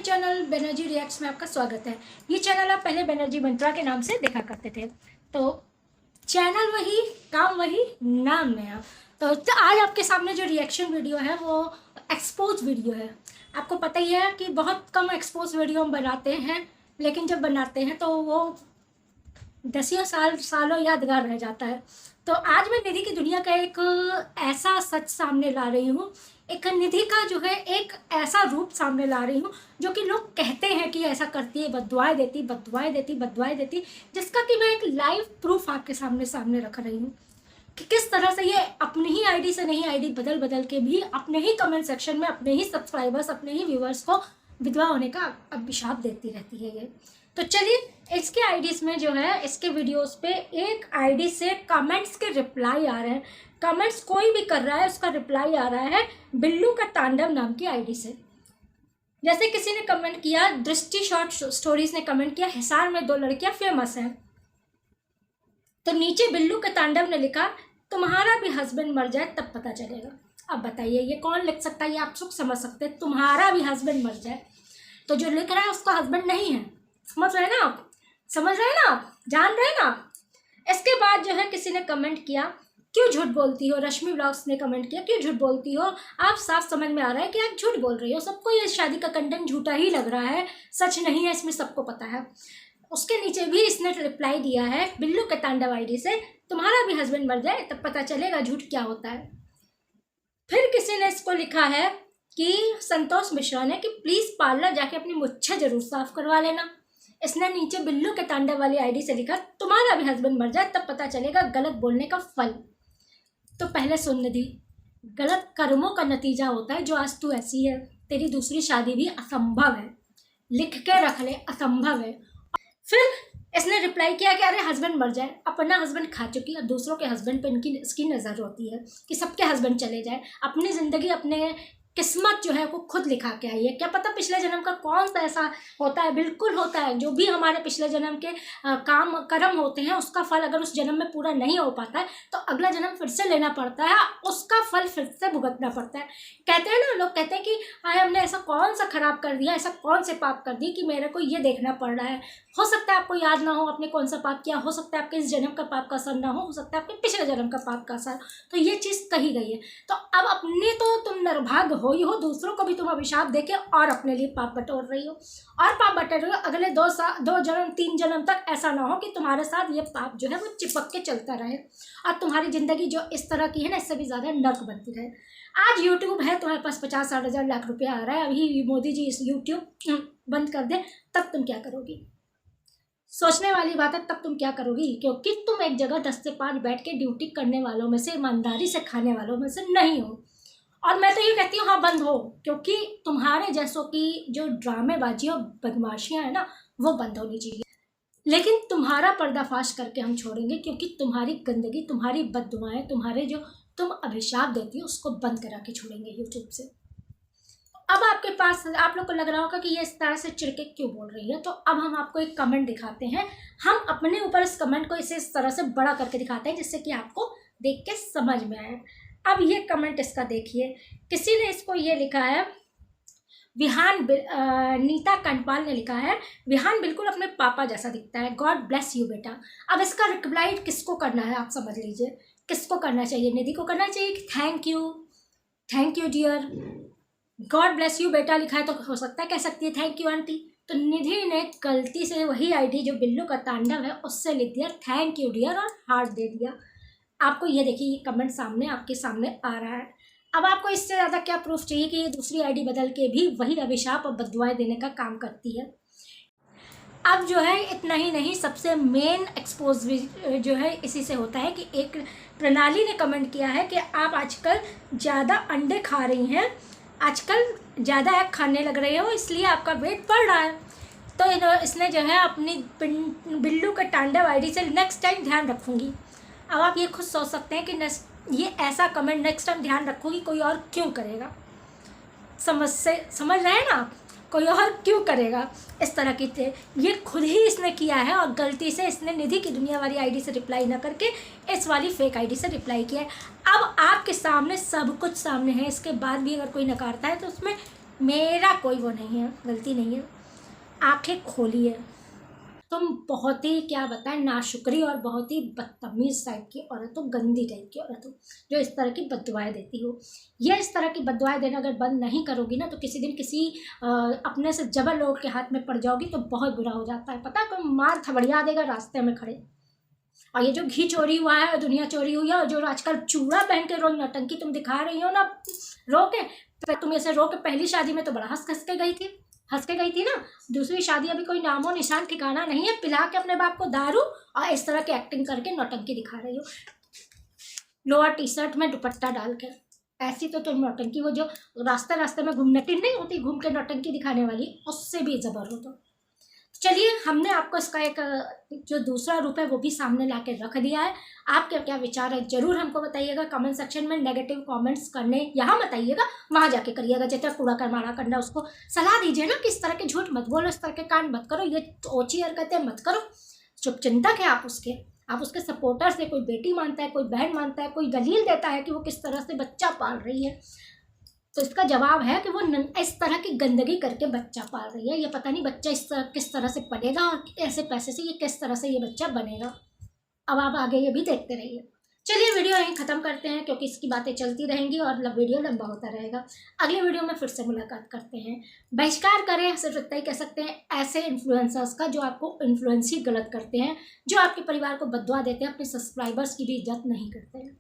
Channel Banerjee reacts में आपका स्वागत है। ये चैनल आप पहले बनर्जी मंत्रा के नाम से देखा करते थे, तो चैनल वही, काम वही, नाम नया। तो आज आपके सामने जो रिएक्शन वीडियो है वो एक्सपोज वीडियो है। आपको पता ही है कि बहुत कम एक्सपोज वीडियो हम बनाते हैं, लेकिन जब बनाते हैं तो वो दसियों सालों यादगार रह जाता है। तो आज मैं निधि की दुनिया का एक ऐसा सच सामने ला रही हूँ, एक निधि का जो है एक ऐसा रूप सामने ला रही हूँ जो कि लोग कहते हैं कि ऐसा करती है, बददुआएं देती, जिसका कि मैं एक लाइव प्रूफ आपके सामने रख रही हूँ कि किस तरह से ये अपनी ही आईडी से नहीं, आईडी बदल के भी अपने ही कमेंट सेक्शन में अपने ही सब्सक्राइबर्स, अपने ही व्यूवर्स को विधवा होने का अभिशाप देती रहती है ये। तो चलिए, इसके आईडीज में जो है, इसके वीडियोस पे एक आईडी से कमेंट्स के रिप्लाई आ रहे हैं। कमेंट्स कोई भी कर रहा है, उसका रिप्लाई आ रहा है बिल्लू का तांडव नाम की आईडी से। जैसे किसी ने कमेंट किया, दृष्टि शॉर्ट स्टोरीज ने कमेंट किया, हिसार में 2 लड़कियां फेमस हैं। तो नीचे बिल्लू का तांडव ने लिखा, तुम्हारा भी हस्बैंड मर जाए तब पता चलेगा। अब बताइए ये कौन लिख सकता है? ये आप सुख समझ सकते हैं, तुम्हारा भी हस्बैंड मर जाए। तो जो लिख रहा है उसका हस्बैंड नहीं है। समझ रहे हैं ना आप? समझ रहे हैं ना आप? जान रहे हैं ना आप? इसके बाद जो है किसी ने कमेंट किया, क्यों झूठ बोलती हो? रश्मि ब्लॉग्स ने कमेंट किया, क्यों झूठ बोलती हो? आप साफ समझ में आ रहा है कि आप झूठ बोल रही हो। सबको ये शादी का कंटेंट झूठा ही लग रहा है, सच नहीं है, इसमें सबको पता है। उसके नीचे भी इसने रिप्लाई दिया है बिल्लू के तांडव आईडी से, तुम्हारा भी हस्बैंड मर जाए तब पता चलेगा झूठ क्या होता है। फिर किसी ने इसको लिखा है कि संतोष मिश्रा ने कि प्लीज़ पार्लर जाके अपनी मुच्छें जरूर साफ करवा लेना। इसने नीचे बिल्लू के तांडव वाली आईडी से लिखा, तुम्हारा भी हस्बैंड मर जाए तब पता चलेगा गलत बोलने का फल। तो पहले सुन निधि, गलत कर्मों का नतीजा होता है जो आज तू ऐसी है। तेरी दूसरी शादी भी असंभव है, लिख के रख ले, असंभव है। फिर इसने रिप्लाई किया कि अरे हस्बैंड मर जाए, अपना हस्बैंड खा चुकी है, दूसरों के हस्बैंड पे इसकी नज़र होती है कि सबके हस्बैंड चले जाए। अपनी ज़िंदगी, अपने किस्मत जो है वो खुद लिखा के आई है। क्या पता पिछले जन्म का कौन सा ऐसा होता है, बिल्कुल होता है। जो भी हमारे पिछले जन्म के काम कर्म होते हैं, उसका फल अगर उस जन्म में पूरा नहीं हो पाता है तो अगला जन्म फिर से लेना पड़ता है, उसका फल फिर से भुगतना पड़ता है। कहते हैं ना, लोग कहते हैं कि आए हमने ऐसा कौन सा खराब कर दिया, ऐसा कौन से पाप कर दिए कि मेरे को ये देखना पड़ रहा है। हो सकता है आपको याद ना हो आपने कौन सा पाप किया, हो सकता है आपके इस जन्म का पाप का असर ना हो सकता है आपके पिछले जन्म का पाप का असर। तो ये चीज़ कही गई है। तो अब अपने तो तुम निर्भाग्य हो ही हो, दूसरों को भी तुम अभिशाप देके और अपने लिए पाप बटोर रही हो, और पाप बटोर रही हो। अगले 2 जन्म 3 जन्म तक ऐसा ना हो कि तुम्हारे साथ ये पाप जो है वो चिपक के चलता रहे और तुम्हारी ज़िंदगी जो इस तरह की है ना, इससे भी ज़्यादा नर्क बनती रहे। आज यूट्यूब है, तुम्हारे पास 50-60 हज़ार लाख रुपया आ रहा है, अभी मोदी जी इस यूट्यूब बंद कर दे, तब तुम क्या करोगी? सोचने वाली बात है, तब तुम क्या करोगी? क्योंकि तुम एक जगह 10 से 5 बैठ के ड्यूटी करने वालों में से, ईमानदारी से खाने वालों में से नहीं हो। और मैं तो ये कहती हूँ हाँ, बंद हो, क्योंकि तुम्हारे जैसों की जो ड्रामेबाजी और बदमाशियाँ हैं ना, वो बंद होनी चाहिए। लेकिन तुम्हारा पर्दाफाश करके हम छोड़ेंगे, क्योंकि तुम्हारी गंदगी, तुम्हारी बददुआएं, तुम्हारे जो तुम अभिशाप देती हो, उसको बंद करा के छोड़ेंगे यूट्यूब से। अब आपके पास, आप लोग को लग रहा होगा कि ये इस तरह से चिढ़के क्यों बोल रही है। तो अब हम आपको एक कमेंट दिखाते हैं, हम अपने ऊपर इस कमेंट को इस तरह से बड़ा करके दिखाते हैं जिससे कि आपको देख के समझ में आए। अब ये कमेंट इसका देखिए, किसी ने इसको ये लिखा है, नीता कंटपाल ने लिखा है, विहान बिल्कुल अपने पापा जैसा दिखता है, गॉड ब्लेस यू बेटा। अब इसका रिप्लाई किसको करना है आप समझ लीजिए, किसको करना चाहिए? निधि को करना चाहिए कि thank you dear, god bless you बेटा लिखा है तो हो सकता है कह सकती है थैंक यू आंटी। तो निधि ने गलती से वही आईडी जो बिल्लू का तांडव है उससे लिख दिया थैंक यू डियर और हार्ट दे दिया। आपको ये देखिए, ये कमेंट सामने आपके सामने आ रहा है। अब आपको इससे ज़्यादा क्या प्रूफ चाहिए कि ये दूसरी आईडी बदल के भी वही अभिशाप और बददुआएं देने का काम करती है। अब जो है इतना ही नहीं, सबसे मेन एक्सपोज जो है इसी से होता है कि एक प्रणाली ने कमेंट किया है कि आप आजकल ज़्यादा अंडे खा रही हैं, आजकल ज़्यादा एग खाने लग रहे हो, इसलिए आपका वेट बढ़ रहा है। तो इसने जो है अपनी बिल्लू के तांडव आईडी से नेक्स्ट टाइम ध्यान रखूँगी। अब आप ये खुद सोच सकते हैं कि ये ऐसा कमेंट नेक्स्ट टाइम ध्यान रखूँगी कोई और क्यों करेगा? समझ रहे हैं ना आप? कोई और क्यों करेगा इस तरह की? ये खुद ही इसने किया है और गलती से इसने निधि की दुनिया वाली आईडी से रिप्लाई ना करके इस वाली फेक आईडी से रिप्लाई किया है। अब आपके सामने सब कुछ सामने है, इसके बाद भी अगर कोई नकारता है तो उसमें मेरा कोई वो नहीं है, गलती नहीं है। आंखें खोलिए। तुम बहुत ही क्या बताएं नाशुक्री और बहुत ही बदतमीज टाइप की औरत हो, गंदी टाइप की औरत हो, जो इस तरह की बददुआएं देती हो। ये इस तरह की बददुआएं देना अगर बंद नहीं करोगी ना, तो किसी दिन किसी अपने से जबर लोग के हाथ में पड़ जाओगी तो बहुत बुरा हो जाता है। पता है, कोई मार थबड़िया देगा रास्ते में खड़े। और ये जो घी चोरी हुआ है, दुनिया चोरी हुई है, और जो आजकल चूड़ा पहन के रोज नौटंकी तुम दिखा रही हो ना, रो के, तो तुम ऐसे रो के पहली शादी में तो बड़ा हंस के गई थी ना। दूसरी शादी अभी कोई नामो निशान ठिकाना नहीं है, पिला के अपने बाप को दारू और इस तरह की एक्टिंग करके नौटंकी दिखा रही हो, लोअर टी शर्ट में दुपट्टा डाल के। ऐसी तो तुम नौटंकी, वो जो रास्ते रास्ते में घूमने नहीं होती, घूम के नौटंकी दिखाने वाली, उससे भी जबर हो। तो चलिए, हमने आपको इसका एक जो दूसरा रूप है वो भी सामने ला के रख दिया है। आपके क्या विचार है जरूर हमको बताइएगा कमेंट सेक्शन में। नेगेटिव कमेंट्स करने यहाँ मत आइएगा, वहाँ जाके करिएगा। जितना कूड़ा करमाड़ा करना, उसको सलाह दीजिए ना कि इस तरह के झूठ मत बोलो, इस तरह के कांड मत करो, ये ओछी हरकतें मत करो। शुभचिंतक है आप उसके सपोर्टर से, कोई बेटी मानता है, कोई बहन मानता है, कोई दलील देता है कि वो किस तरह से बच्चा पाल रही है, तो इसका जवाब है कि वो इस तरह की गंदगी करके बच्चा पाल रही है। ये पता नहीं बच्चा किस तरह से पलेगा और ऐसे पैसे से ये किस तरह से ये बच्चा बनेगा। अब आप आगे ये भी देखते रहिए। चलिए, वीडियो यहीं ख़त्म करते हैं क्योंकि इसकी बातें चलती रहेंगी और वीडियो लंबा होता रहेगा। अगले वीडियो में फिर से मुलाकात करते हैं। बहिष्कार करें, सिर्फ इतना ही कह सकते हैं, ऐसे इन्फ्लुएंसर्स का जो आपको इन्फ्लुएंस ही गलत करते हैं, जो आपके परिवार को बददुआ देते हैं, अपने सब्सक्राइबर्स की भी इज्जत नहीं करते हैं।